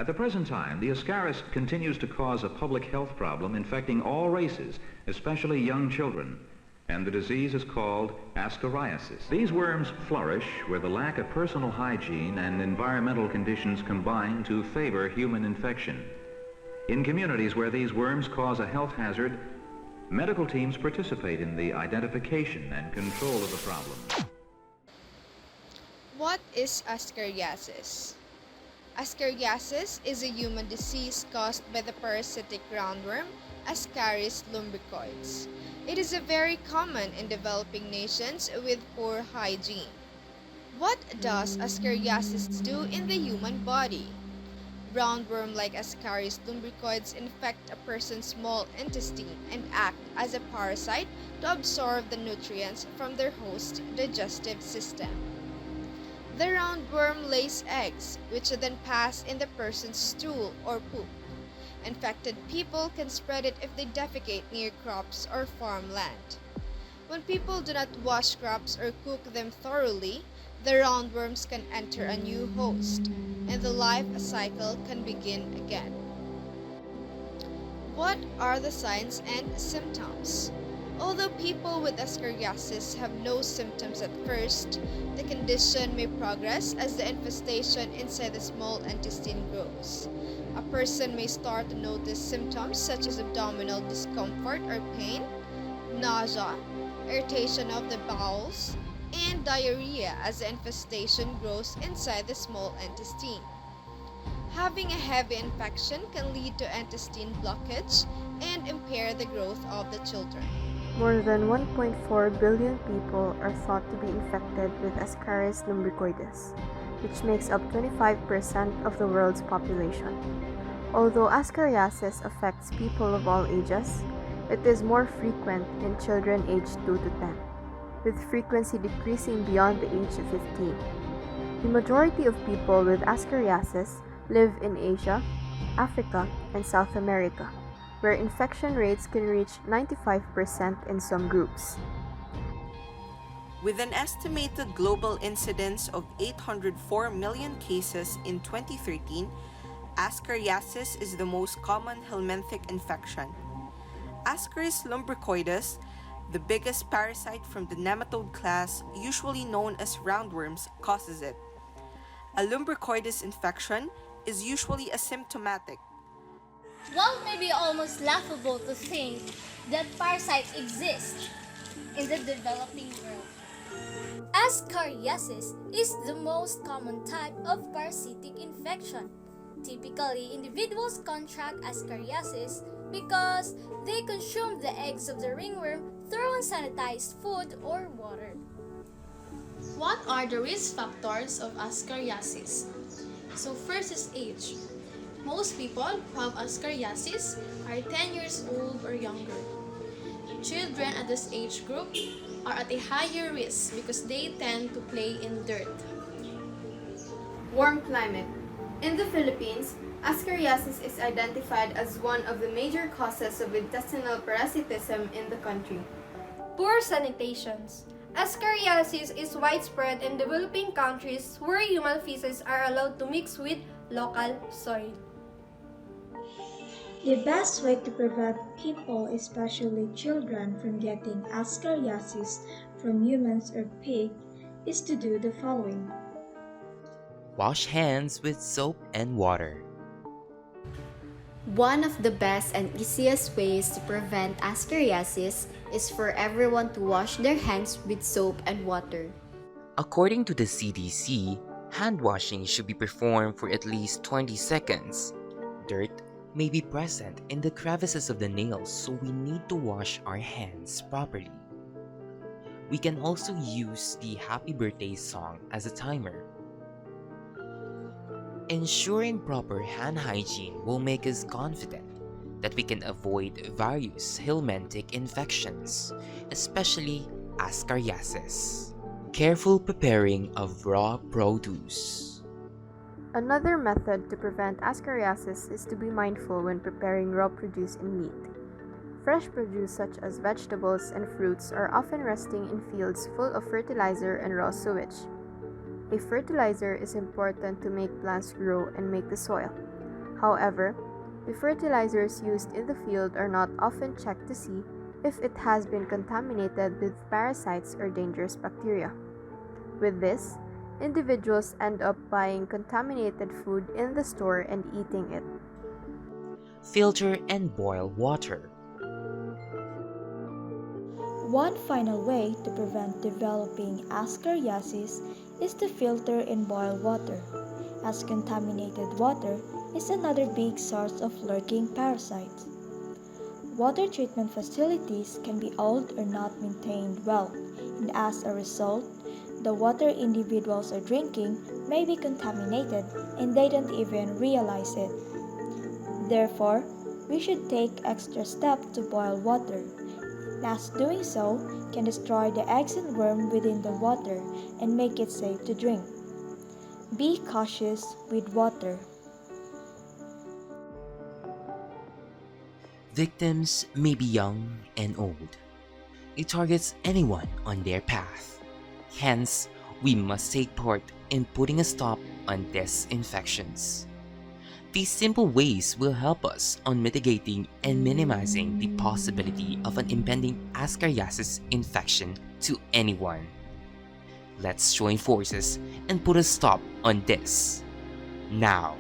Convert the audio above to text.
At the present time, the Ascaris continues to cause a public health problem infecting all races, especially young children, and the disease is called Ascariasis. These worms flourish where the lack of personal hygiene and environmental conditions combine to favor human infection. In communities where these worms cause a health hazard, medical teams participate in the identification and control of the problem. What is Ascariasis? Ascariasis is a human disease caused by the parasitic roundworm Ascaris lumbricoides. It is very common in developing nations with poor hygiene. What does Ascariasis do in the human body? Roundworm like Ascaris lumbricoides infect a person's small intestine and act as a parasite to absorb the nutrients from their host digestive system. The roundworm lays eggs, which then pass in the person's stool or poop. Infected people can spread it if they defecate near crops or farmland. When people do not wash crops or cook them thoroughly, the roundworms can enter a new host, and the life cycle can begin again. What are the signs and symptoms? Although people with Ascariasis have no symptoms at first, the condition may progress as the infestation inside the small intestine grows. A person may start to notice symptoms such as abdominal discomfort or pain, nausea, irritation of the bowels, and diarrhea as the infestation grows inside the small intestine. Having a heavy infection can lead to intestine blockage and impair the growth of the children. More than 1.4 billion people are thought to be infected with Ascaris lumbricoides, which makes up 25% of the world's population. Although Ascariasis affects people of all ages, it is more frequent in children aged 2 to 10, with frequency decreasing beyond the age of 15. The majority of people with Ascariasis live in Asia, Africa, and South America, where infection rates can reach 95% in some groups. With an estimated global incidence of 804 million cases in 2013, Ascariasis is the most common helminthic infection. Ascaris lumbricoides, the biggest parasite from the nematode class, usually known as roundworms, causes it. A lumbricoides infection is usually asymptomatic. While it may be almost laughable to think that parasites exist in the developing world, Ascariasis is the most common type of parasitic infection. Typically, individuals contract Ascariasis because they consume the eggs of the ringworm through unsanitized food or water. What are the risk factors of Ascariasis? So first is age. Most people who have Ascariasis are 10 years old or younger. Children at this age group are at a higher risk because they tend to play in dirt. Warm climate. In the Philippines, Ascariasis is identified as one of the major causes of intestinal parasitism in the country. Poor sanitation. Ascariasis is widespread in developing countries where human feces are allowed to mix with local soil. The best way to prevent people, especially children, from getting Ascariasis from humans or pig is to do the following. Wash hands with soap and water. One of the best and easiest ways to prevent Ascariasis is for everyone to wash their hands with soap and water. According to the CDC, hand washing should be performed for at least 20 seconds. Dirt may be present in the crevices of the nails, so we need to wash our hands properly. We can also use the Happy Birthday song as a timer. Ensuring proper hand hygiene will make us confident that we can avoid various helminthic infections, especially Ascariasis. Careful preparing of raw produce. Another method to prevent Ascariasis is to be mindful when preparing raw produce and meat. Fresh produce such as vegetables and fruits are often resting in fields full of fertilizer and raw sewage. A fertilizer is important to make plants grow and make the soil. However, the fertilizers used in the field are not often checked to see if it has been contaminated with parasites or dangerous bacteria. With this, individuals end up buying contaminated food in the store and eating it. Filter and boil water. One final way to prevent developing Ascariasis is to filter and boil water, as contaminated water is another big source of lurking parasites. Water treatment facilities can be old or not maintained well, and as a result, the water individuals are drinking may be contaminated and they don't even realize it. Therefore, we should take extra steps to boil water, as doing so can destroy the eggs and worm within the water and make it safe to drink. Be cautious with water. Victims may be young and old. It targets anyone on their path. Hence, we must take part in putting a stop on these infections. These simple ways will help us on mitigating and minimizing the possibility of an impending Ascariasis infection to anyone. Let's join forces and put a stop on this now.